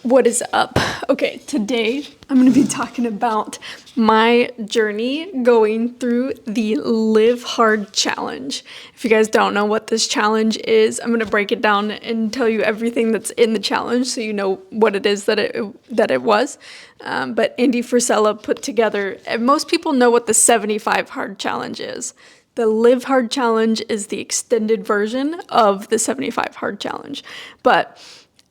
What is up? Okay, today I'm going to be talking about my journey going through the Live Hard Challenge. If you guys don't know what this challenge is, I'm going to break it down and tell you everything that's in the challenge so you know what it is that it was. But Andy Frisella put together, and most people know what the 75 Hard Challenge is. The Live Hard Challenge is the extended version of the 75 Hard Challenge. But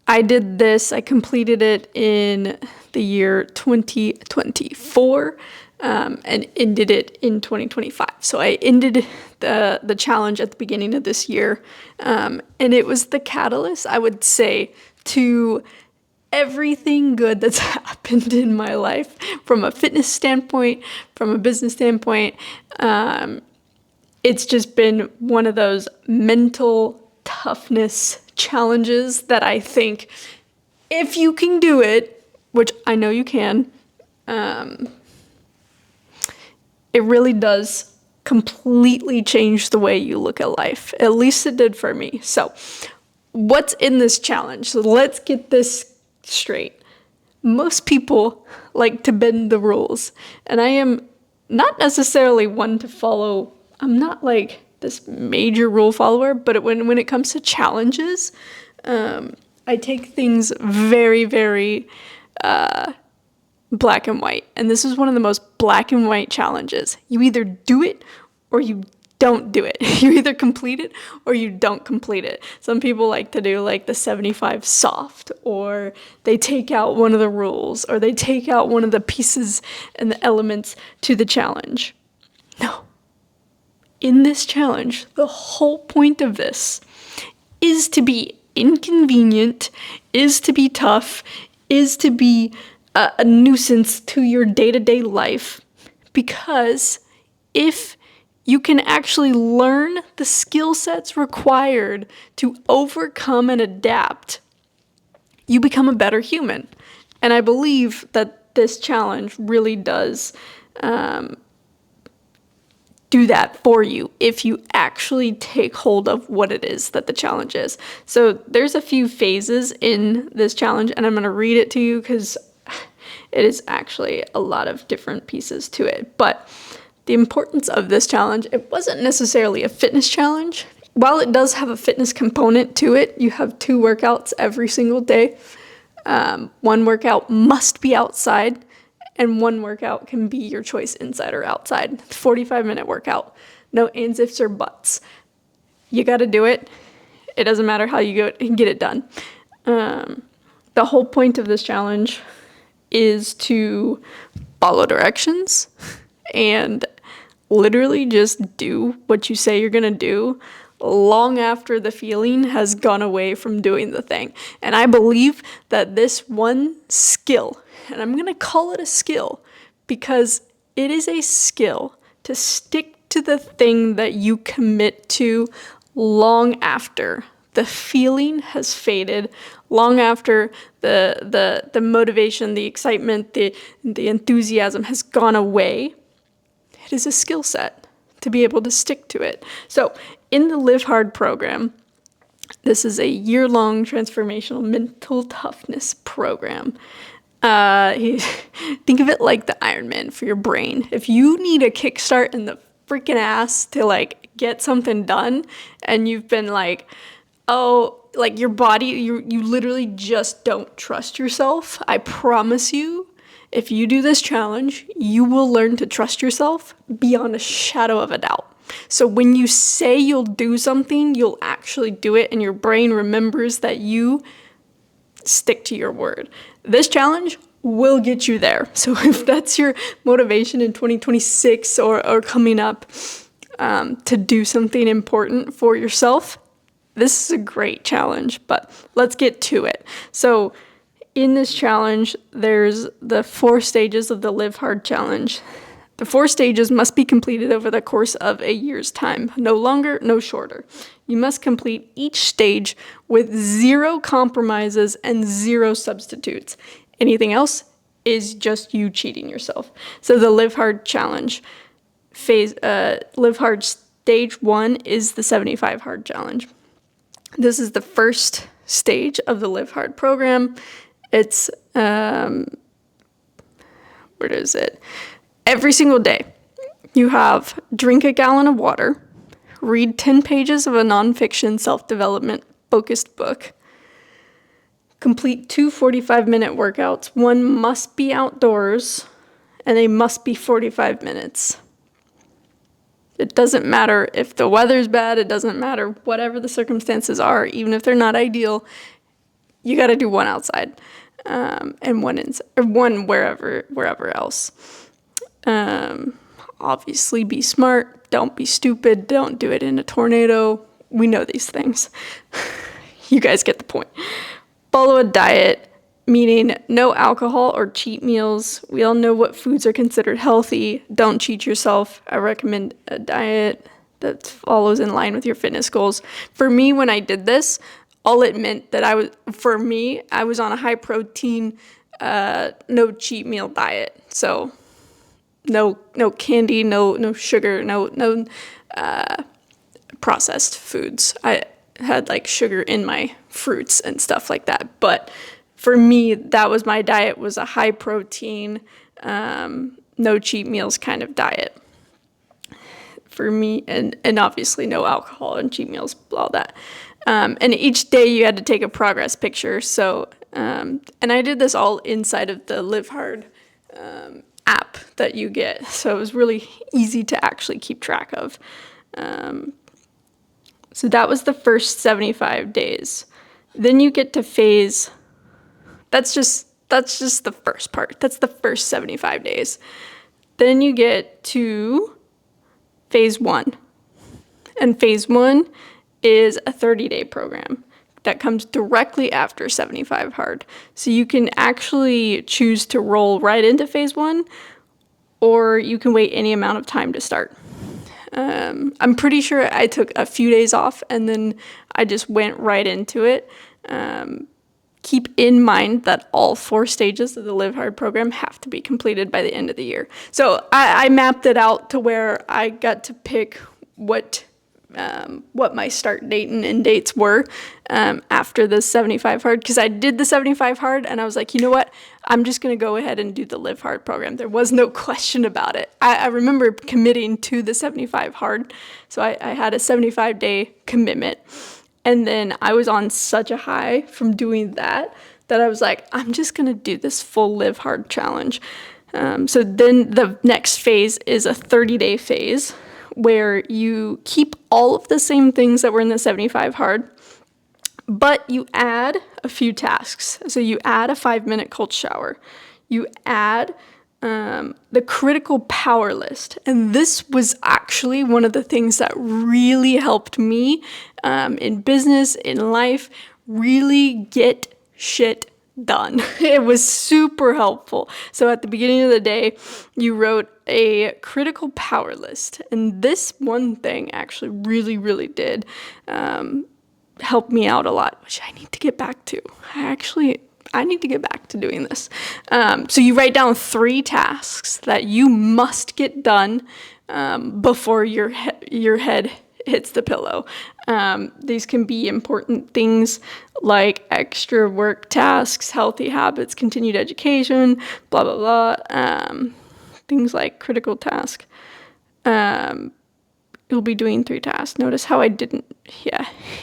I did this, I completed it in the year 2024 and ended it in 2025. So I ended the challenge at the beginning of this year. And it was the catalyst, I would say, to everything good that's happened in my life from a fitness standpoint, from a business standpoint. It's just been one of those mental toughness challenges that I think if you can do it, which I know you can, it really does completely change the way you look at life. At least it did for me. So what's in this challenge? So let's get this straight. Most people like to bend the rules, and I am not necessarily one to follow. I'm not like this major rule follower, but when it comes to challenges, I take things very, very black and white. And this is one of the most black and white challenges. You either do it or you don't do it. You either complete it or you don't complete it. Some people like to do like the 75 soft, or they take out one of the rules, or they take out one of the pieces and the elements to the challenge. No. In this challenge, the whole point of this is to be inconvenient, is to be tough, is to be a nuisance to your day-to-day life. Because if you can actually learn the skill sets required to overcome and adapt, you become a better human. And I believe that this challenge really does do that for you if you actually take hold of what it is that the challenge is. So there's a few phases in this challenge, and I'm going to read it to you because it is actually a lot of different pieces to it. But the importance of this challenge, it wasn't necessarily a fitness challenge. While it does have a fitness component to it, you have 2 workouts every single day. One workout must be outside, and one workout can be your choice inside or outside. 45-minute workout. No ands, ifs, or buts. You got to do it. It doesn't matter how you get it done. The whole point of this challenge is to follow directions and literally just do what you say you're going to do long after the feeling has gone away from doing the thing. And I believe that this one skill, and I'm going to call it a skill because it is a skill to stick to the thing that you commit to long after the feeling has faded, long after the motivation, the excitement, the enthusiasm has gone away. It is a skill set to be able to stick to it. So in the Live Hard program, this is a year-long transformational mental toughness program. Think of it like the Ironman for your brain. If you need a kickstart in the freaking ass to like get something done, and you've been like, oh, like your body, you literally just don't trust yourself. I promise you, if you do this challenge, you will learn to trust yourself beyond a shadow of a doubt. So when you say you'll do something, you'll actually do it, and your brain remembers that you stick to your word. This challenge will get you there. So if that's your motivation in 2026 or coming up to do something important for yourself, this is a great challenge, but let's get to it. So in this challenge, there's the 4 stages of the Live Hard Challenge. The 4 stages must be completed over the course of a year's time. No longer, no shorter. You must complete each stage with 0 compromises and 0 substitutes. Anything else is just you cheating yourself. So the Live Hard Challenge phase, Live Hard stage 1 is the 75 Hard Challenge. This is the first stage of the Live Hard program, It's, what is it? Every single day, you have drink a gallon of water, read 10 pages of a nonfiction self-development focused book, complete 2 45-minute workouts. One must be outdoors, and they must be 45 minutes. It doesn't matter if the weather's bad, it doesn't matter whatever the circumstances are, even if they're not ideal, you got to do one outside, and one inside, or one wherever else. Obviously be smart, don't be stupid, don't do it in a tornado. We know these things. You guys get the point. Follow a diet, meaning no alcohol or cheat meals. We all know what foods are considered healthy. Don't cheat yourself. I recommend a diet that follows in line with your fitness goals. For me, when I did this, all it meant that I was on a high protein, no cheat meal diet. So no candy, no sugar, no processed foods. I had like sugar in my fruits and stuff like that. But for me, that was my diet, was a high protein, no cheat meals kind of diet. For me, and obviously no alcohol and cheat meals, all that. And each day you had to take a progress picture. So, and I did this all inside of the Live Hard app that you get. So it was really easy to actually keep track of. So that was the first 75 days. Then you get to phase. That's just the first part. That's the first 75 days. Then you get to phase 1. And phase 1 is a 30-day program that comes directly after 75 hard. So you can actually choose to roll right into phase 1, or you can wait any amount of time to start. I'm pretty sure I took a few days off and then I just went right into it. Keep in mind that all 4 stages of the Live Hard program have to be completed by the end of the year. So I mapped it out to where I got to pick what my start date and end dates were after the 75 hard, because I did the 75 hard and I was like, you know what, I'm just going to go ahead and do the Live Hard program. There was no question about it. I remember committing to the 75 hard, so I had a 75-day commitment, and then I was on such a high from doing that I was like, I'm just going to do this full Live Hard challenge. So then the next phase is a 30-day phase, where you keep all of the same things that were in the 75 hard, but you add a few tasks. So you add a 5-minute cold shower. You add the critical power list. And this was actually one of the things that really helped me in business, in life, really get shit done. It was super helpful. So at the beginning of the day, you wrote a critical power list. And this one thing actually really did help me out a lot, which I need to get back to. I need to get back to doing this. So you write down 3 tasks that you must get done before your head hits the pillow. These can be important things like extra work tasks, healthy habits, continued education, blah, blah, blah. Things like critical task. You'll be doing 3 tasks. Notice how I didn't,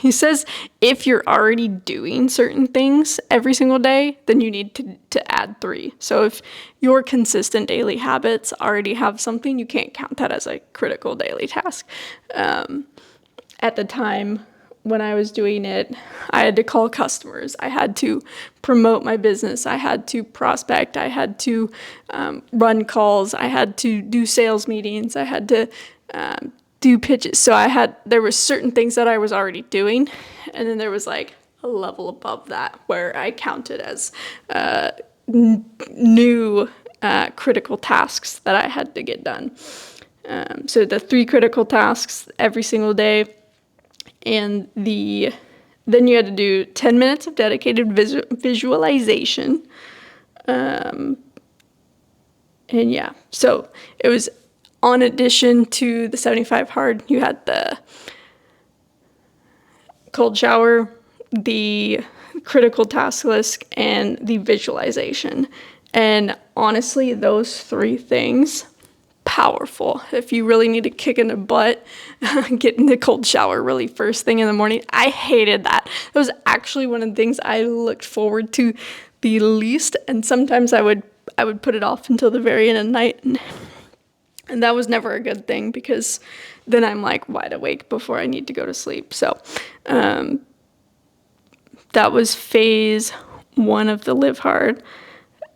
He says if you're already doing certain things every single day, then you need to add 3. So if your consistent daily habits already have something, you can't count that as a critical daily task. At the time when I was doing it, I had to call customers. I had to promote my business. I had to prospect. I had to run calls. I had to do sales meetings. I had to do pitches. So there were certain things that I was already doing. And then there was like a level above that where I counted as new critical tasks that I had to get done. So the 3 critical tasks every single day. And then you had to do 10 minutes of dedicated visualization. And yeah, so it was on addition to the 75 hard, you had the cold shower, the critical task list, and the visualization. And honestly, those 3 things, powerful. If you really need a kick in the butt, get in the cold shower really first thing in the morning. I hated that. It was actually one of the things I looked forward to the least, and sometimes I would put it off until the very end of the night, and that was never a good thing, because then I'm like wide awake before I need to go to sleep. So that was phase 1 of the Live Hard.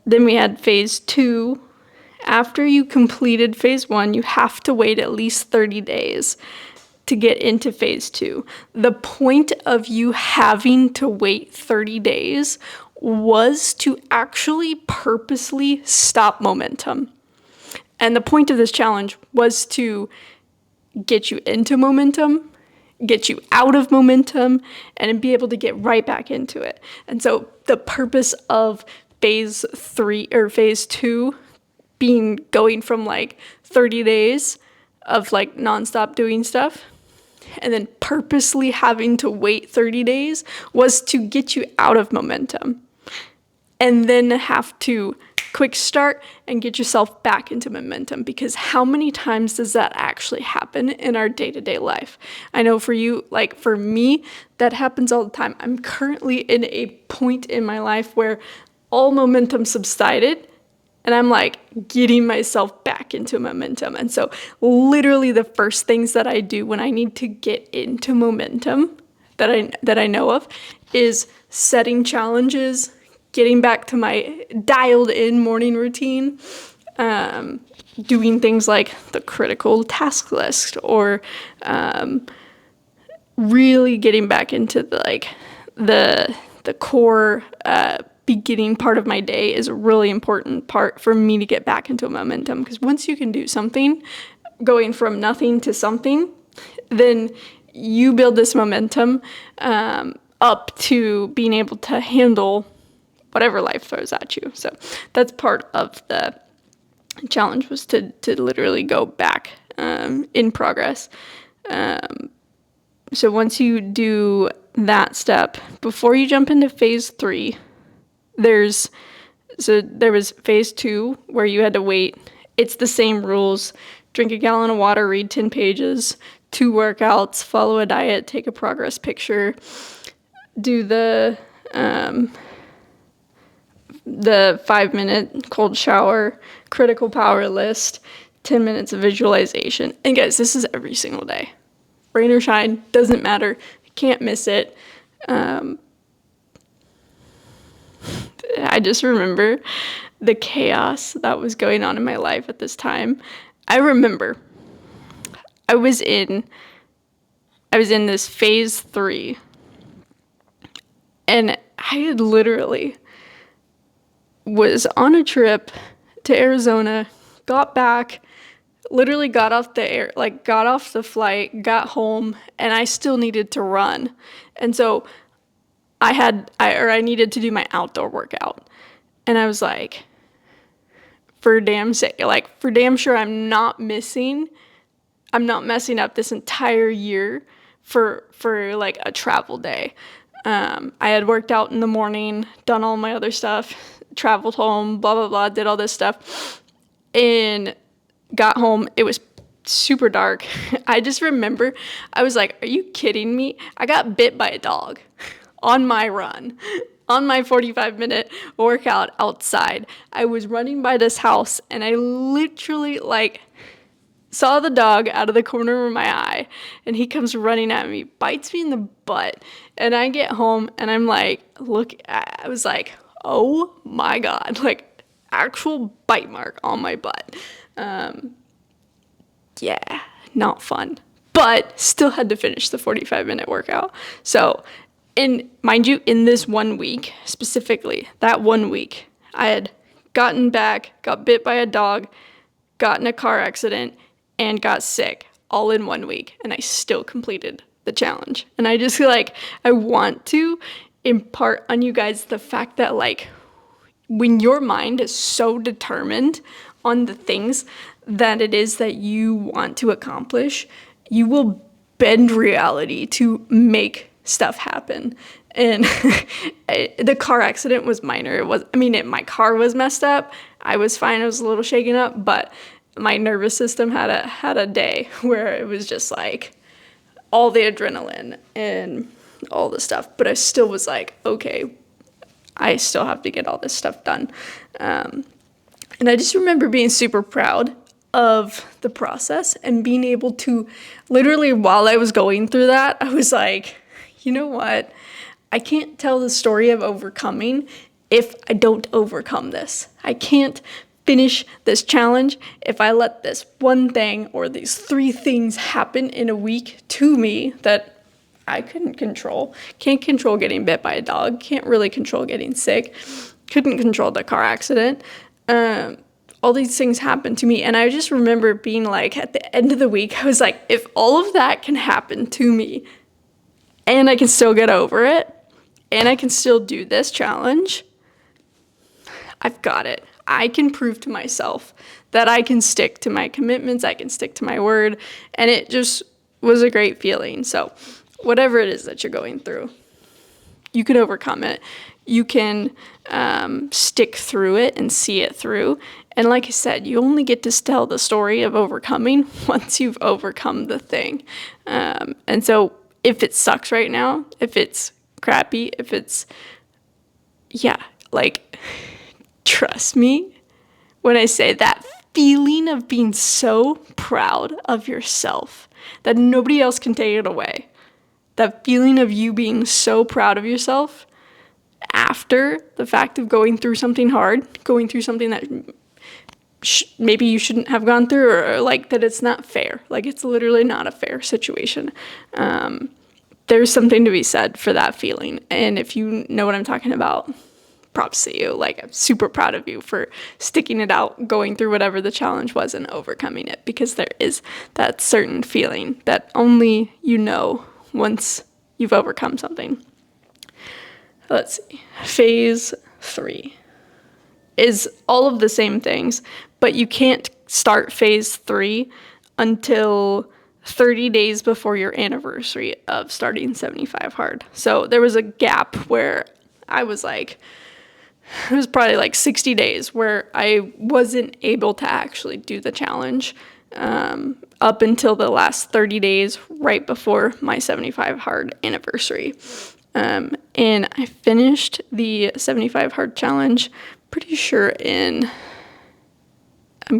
Then we had phase 2. After you completed phase 1, you have to wait at least 30 days to get into phase 2. The point of you having to wait 30 days was to actually purposely stop momentum. And the point of this challenge was to get you into momentum, get you out of momentum, and be able to get right back into it. And so the purpose of phase 3 or phase 2 being going from like 30 days of like nonstop doing stuff, and then purposely having to wait 30 days was to get you out of momentum, and then have to quick start and get yourself back into momentum. Because how many times does that actually happen in our day-to-day life? I know for you, like for me, that happens all the time. I'm currently in a point in my life where all momentum subsided, and I'm like getting myself back into momentum. And so literally the first things that I do when I need to get into momentum that I know of is setting challenges, getting back to my dialed in morning routine, doing things like the critical task list, or really getting back into the core beginning part of my day is a really important part for me to get back into momentum. Because once you can do something, going from nothing to something, then you build this momentum up to being able to handle whatever life throws at you. So that's part of the challenge, was to literally go back in progress. So once you do that step, before you jump into phase 3, there was phase 2 where you had to wait. It's the same rules: drink a gallon of water, read 10 pages, 2 workouts, follow a diet, take a progress picture, do the 5-minute cold shower, critical power list, 10 minutes of visualization. And guys, this is every single day. Rain or shine, doesn't matter. You can't miss it. I just remember the chaos that was going on in my life at this time. I remember I was in this phase 3, and I had literally was on a trip to Arizona, got back, literally got off the flight, got home, and I still needed to run. And so I needed to do my outdoor workout. And I was like, for damn sure I'm not messing up this entire year for like a travel day. I had worked out in the morning, done all my other stuff, traveled home, blah, blah, blah, did all this stuff, and got home. It was super dark. I just remember, I was like, are you kidding me? I got bit by a dog on my run, on my 45-minute workout outside. I was running by this house, and I literally saw the dog out of the corner of my eye, and he comes running at me, bites me in the butt, and I get home, and I'm like, I was like, oh my God, like actual bite mark on my butt. Yeah, not fun, but still had to finish the 45-minute workout. So, mind you, in this 1 week, specifically, that 1 week, I had gotten back, got bit by a dog, got in a car accident, and got sick all in 1 week, and I still completed the challenge. And I just I want to impart on you guys the fact that when your mind is so determined on the things that it is that you want to accomplish, you will bend reality to make stuff happen. And the car accident was minor. My car was messed up. I was fine. I was a little shaken up, but my nervous system had a day where it was just like all the adrenaline and all the stuff. But I still was like, okay, I still have to get all this stuff done. And I just remember being super proud of the process and being able to literally, while I was going through that, I was like, you know what? I can't tell the story of overcoming if I don't overcome this. I can't finish this challenge if I let this one thing or these 3 things happen in a week to me that I couldn't control. Can't control getting bit by a dog. Can't really control getting sick. Couldn't control the car accident. All these things happened to me. And I just remember being like, at the end of the week, I was like, if all of that can happen to me and I can still get over it and I can still do this challenge, I've got it. I can prove to myself that I can stick to my commitments. I can stick to my word. And it just was a great feeling. So whatever it is that you're going through, you can overcome it. You can stick through it and see it through. And like I said, you only get to tell the story of overcoming once you've overcome the thing. And so if it sucks right now, if it's crappy, if it's, trust me when I say that feeling of being so proud of yourself that nobody else can take it away. That feeling of you being so proud of yourself after the fact of going through something hard, going through something that maybe you shouldn't have gone through, or like that it's not fair. Like it's literally not a fair situation. There's something to be said for that feeling. And if you know what I'm talking about, props to you. Like, I'm super proud of you for sticking it out, going through whatever the challenge was and overcoming it, because there is that certain feeling that only you know once you've overcome something. Let's see. Phase 3 is all of the same things, but you can't start phase 3 until 30 days before your anniversary of starting 75 Hard. So there was a gap where I was like, it was probably like 60 days where I wasn't able to actually do the challenge up until the last 30 days right before my 75 Hard anniversary. And I finished the 75 Hard challenge pretty sure I'm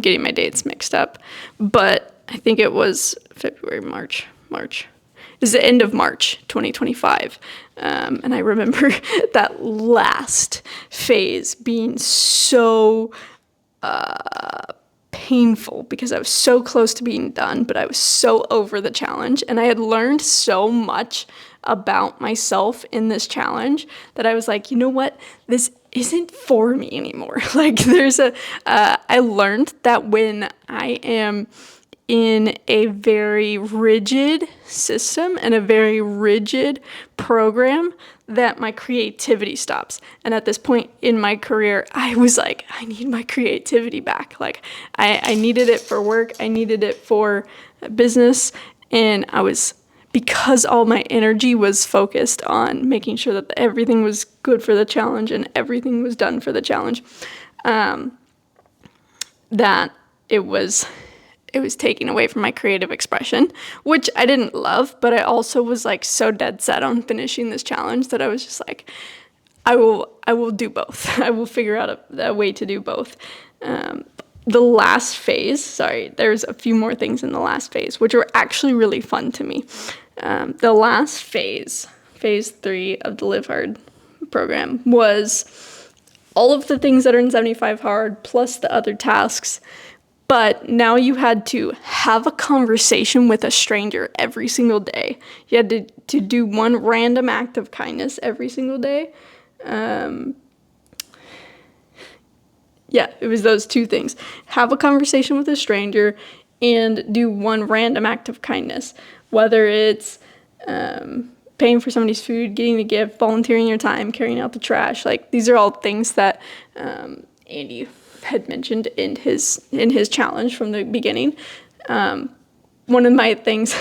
getting my dates mixed up, but I think it was February, March. It was the end of March 2025. And I remember that last phase being so painful because I was so close to being done, but I was so over the challenge. And I had learned so much about myself in this challenge that I was like, you know what? This isn't for me anymore. Like I learned that when I am in a very rigid system and a very rigid program, that my creativity stops. And at this point in my career, I was like, I need my creativity back. Like I needed it for work. I needed it for business. And because all my energy was focused on making sure that everything was good for the challenge and everything was done for the challenge, that it was taking away from my creative expression, which I didn't love, but I also was like so dead set on finishing this challenge that I was just like, I will do both. I will figure out a way to do both. The last phase, there's a few more things in the last phase, which were actually really fun to me. The last phase 3 of the Live Hard program, was all of the things that are in 75 Hard plus the other tasks. But now you had to have a conversation with a stranger every single day. You had to do one random act of kindness every single day. It was those two things. Have a conversation with a stranger and do one random act of kindness. Whether it's paying for somebody's food, getting a gift, volunteering your time, carrying out the trash. Like, these are all things that Andy had mentioned in his challenge from the beginning. One of my things,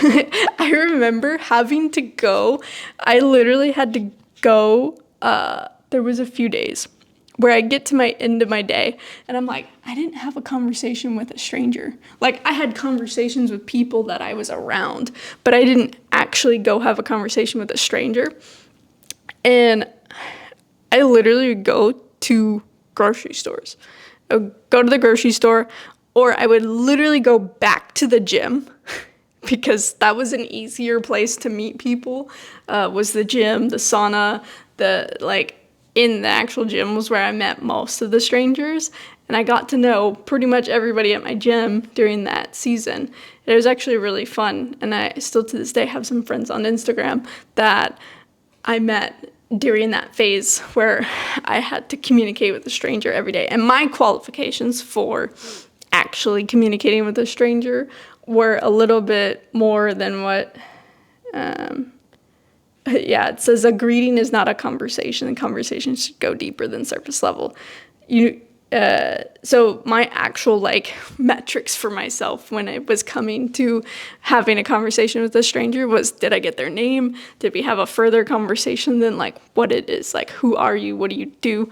I remember having to go, I literally had to go, there was a few days where I get to my end of my day and I'm like, I didn't have a conversation with a stranger. Like, I had conversations with people that I was around, but I didn't actually go have a conversation with a stranger. And I literally would go to grocery stores. I would go to the grocery store, or I would literally go back to the gym because that was an easier place to meet people, was the gym, the sauna, in the actual gym was where I met most of the strangers, and I got to know pretty much everybody at my gym during that season. It was actually really fun, and I still to this day have some friends on Instagram that I met during that phase where I had to communicate with a stranger every day. And my qualifications for actually communicating with a stranger were a little bit more than what it says a greeting is not a conversation. The conversation should go deeper than surface level. So my actual metrics for myself when it was coming to having a conversation with a stranger was, did I get their name? Did we have a further conversation than what it is? Who are you? What do you do?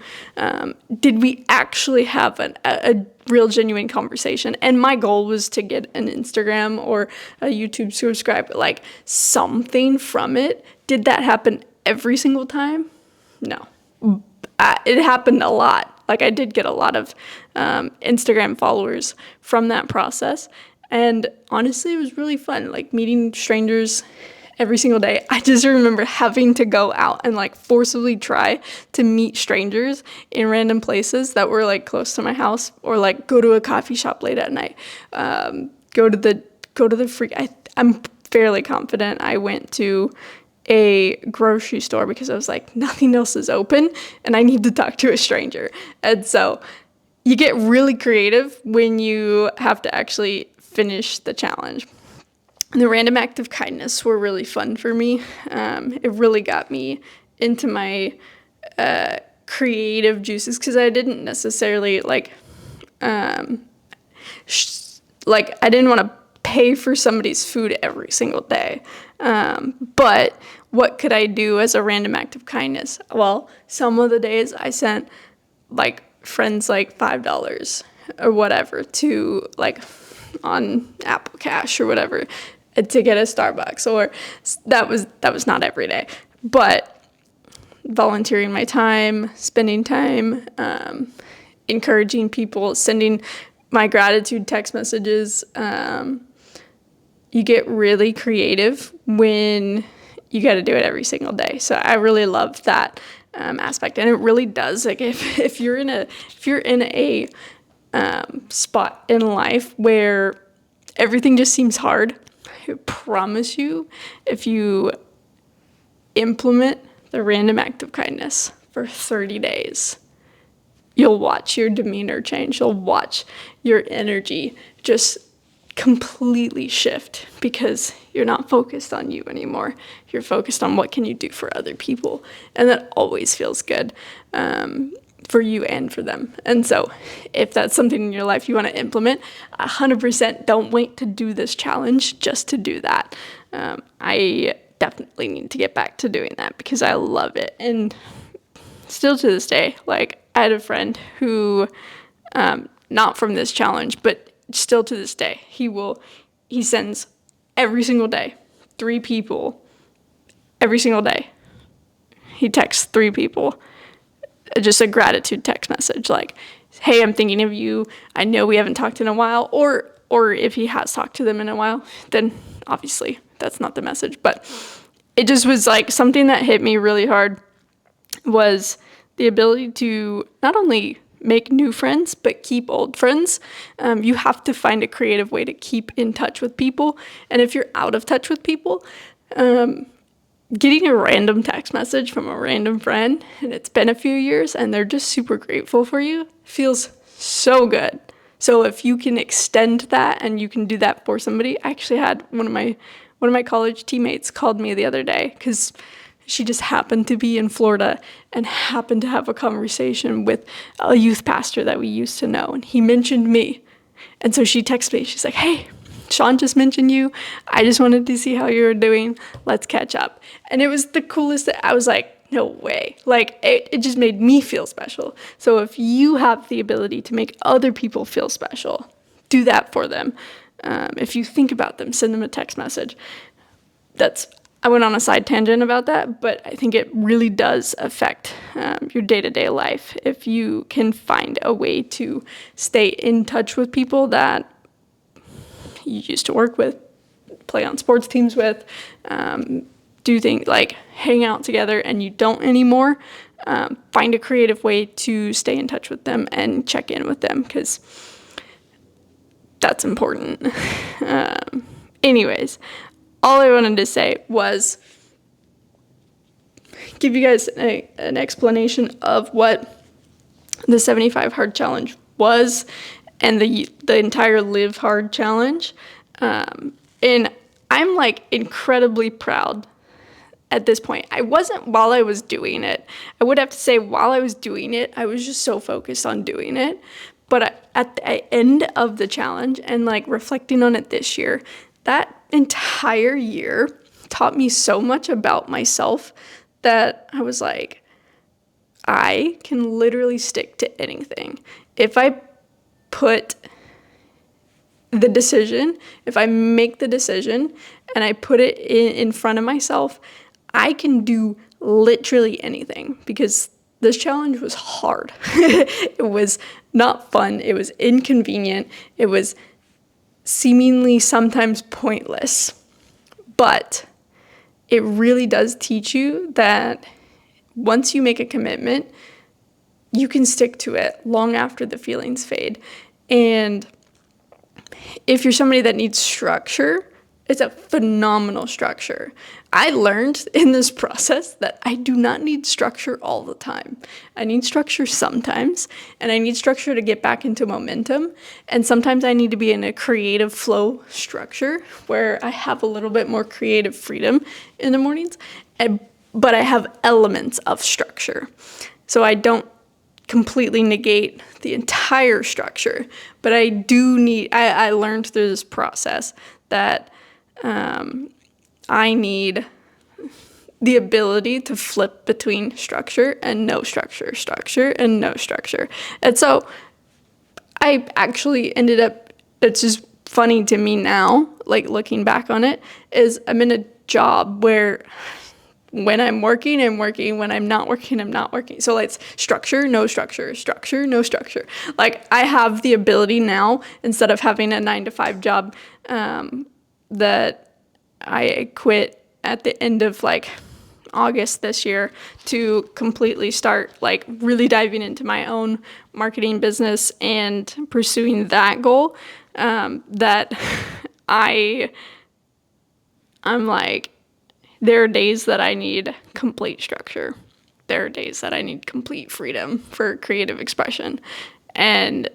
Did we actually have a real genuine conversation? And my goal was to get an Instagram or a YouTube subscribe, something from it. Did that happen every single time? No. It happened a lot. I did get a lot of Instagram followers from that process. And honestly, it was really fun, meeting strangers every single day. I just remember having to go out and forcibly try to meet strangers in random places that were close to my house, or go to a coffee shop late at night. I'm fairly confident I went to a grocery store because I was like, nothing else is open and I need to talk to a stranger. And so you get really creative when you have to actually finish the challenge. And the random act of kindness were really fun for me. It really got me into my creative juices because I didn't necessarily I didn't want to pay for somebody's food every single day. But what could I do as a random act of kindness? Well, some of the days I sent friends $5 or whatever to on Apple Cash or whatever to get a Starbucks, or that was not every day, but volunteering my time, spending time, encouraging people, sending my gratitude text messages. You get really creative when you got to do it every single day. So I really love that aspect, and it really does. If you're in a spot in life where everything just seems hard, I promise you, if you implement the random act of kindness for 30 days, you'll watch your demeanor change. You'll watch your energy just completely shift because you're not focused on you anymore. You're focused on what can you do for other people. And that always feels good for you and for them. And so if that's something in your life you want to implement, 100% don't wait to do this challenge just to do that. I definitely need to get back to doing that because I love it. And still to this day, I had a friend who, not from this challenge, but still to this day, he sends every single day, 3 people, every single day. He texts 3 people, just a gratitude text message, hey, I'm thinking of you. I know we haven't talked in a while, or if he has talked to them in a while, then obviously that's not the message. But it just was something that hit me really hard was the ability to not only make new friends, but keep old friends. You have to find a creative way to keep in touch with people. And if you're out of touch with people, getting a random text message from a random friend, and it's been a few years, and they're just super grateful for you, feels so good. So if you can extend that and you can do that for somebody, I actually had one of my college teammates called me the other day because she just happened to be in Florida and happened to have a conversation with a youth pastor that we used to know. And he mentioned me. And so she texted me. She's like, hey, Sean just mentioned you. I just wanted to see how you were doing. Let's catch up. And it was the coolest. I was like, no way. Like, it just made me feel special. So if you have the ability to make other people feel special, do that for them. If you think about them, send them a text message. I went on a side tangent about that, but I think it really does affect your day-to-day life if you can find a way to stay in touch with people that you used to work with, play on sports teams with, do things like hang out together and you don't anymore. Find a creative way to stay in touch with them and check in with them, because that's important. Anyways, all I wanted to say was give you guys an explanation of what the 75 Hard Challenge was and the entire Live Hard Challenge. And I'm like incredibly proud at this point. I wasn't while I was doing it. I would have to say while I was doing it, I was just so focused on doing it. But at the end of the challenge and like reflecting on it this year, that entire year taught me so much about myself that I was like, I can literally stick to anything. If I put the decision, if I make the decision and I put it in front of myself, I can do literally anything, because this challenge was hard. It was not fun. It was inconvenient. It was seemingly sometimes pointless. But it really does teach you that once you make a commitment, you can stick to it long after the feelings fade. And if you're somebody that needs structure, it's a phenomenal structure. I learned in this process that I do not need structure all the time. I need structure sometimes, and I need structure to get back into momentum. And sometimes I need to be in a creative flow structure where I have a little bit more creative freedom in the mornings, but I have elements of structure. So I don't completely negate the entire structure, but I learned through this process that I need the ability to flip between structure and no structure, structure and no structure. And so I actually ended up, it's just funny to me now, like looking back on it, is I'm in a job where when I'm working, I'm working. When I'm not working, I'm not working. So it's structure, no structure, structure, no structure. Like I have the ability now, instead of having a 9-to-5 job that I quit at the end of like August this year, to completely start like really diving into my own marketing business and pursuing that goal, that I'm like, there are days that I need complete structure. There are days that I need complete freedom for creative expression. And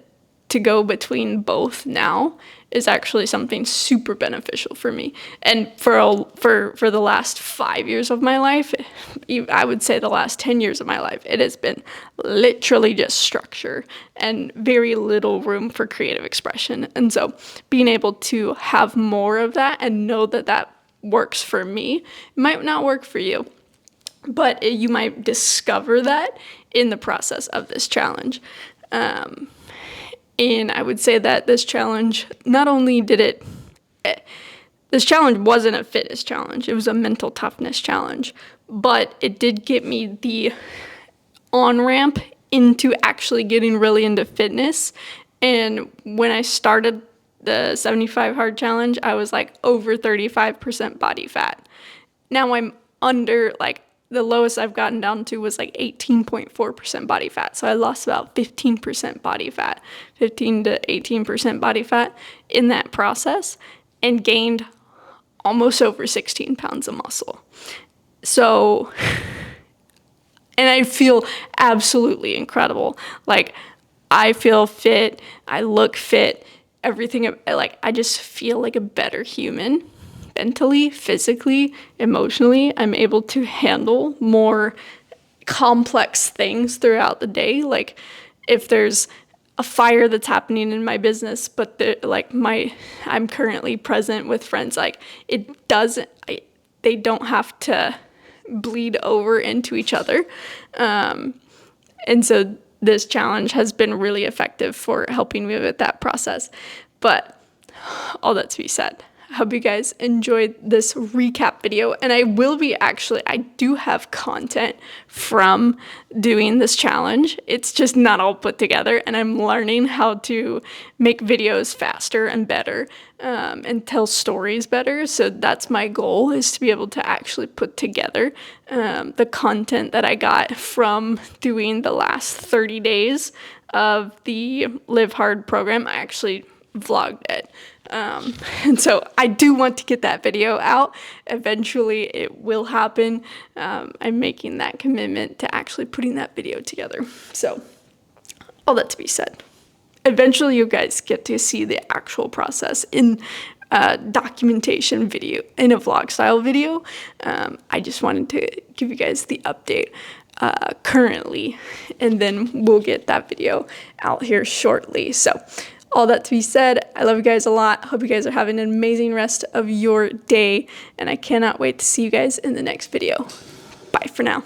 to go between both now is actually something super beneficial for me. And for the last 5 years of my life, I would say the last 10 years of my life, it has been literally just structure and very little room for creative expression. And so being able to have more of that and know that that works for me, it might not work for you, but you might discover that in the process of this challenge. And I would say that this challenge, not only did this challenge wasn't a fitness challenge, it was a mental toughness challenge, but it did get me the on-ramp into actually getting really into fitness. And when I started the 75 Hard Challenge, I was like over 35% body fat. Now I'm under, like, the lowest I've gotten down to was like 18.4% body fat. So I lost about 15% body fat, 15 to 18% body fat in that process, and gained almost over 16 pounds of muscle. So, and I feel absolutely incredible. Like, I feel fit, I look fit, everything, like, I just feel like a better human. Mentally, physically, emotionally, I'm able to handle more complex things throughout the day. Like if there's a fire that's happening in my business, but I'm currently present with friends, like they don't have to bleed over into each other. And so this challenge has been really effective for helping me with that process. But all that to be said, I hope you guys enjoyed this recap video, and I do have content from doing this challenge. It's just not all put together, and I'm learning how to make videos faster and better, and tell stories better. So that's my goal, is to be able to actually put together the content that I got from doing the last 30 days of the Live Hard program. I actually vlogged it. And so I do want to get that video out. Eventually it will happen. I'm making that commitment to actually putting that video together. So all that to be said, eventually you guys get to see the actual process in documentation video, in a vlog style video. I just wanted to give you guys the update currently, and then we'll get that video out here shortly. So all that to be said, I love you guys a lot. Hope you guys are having an amazing rest of your day, and I cannot wait to see you guys in the next video. Bye for now.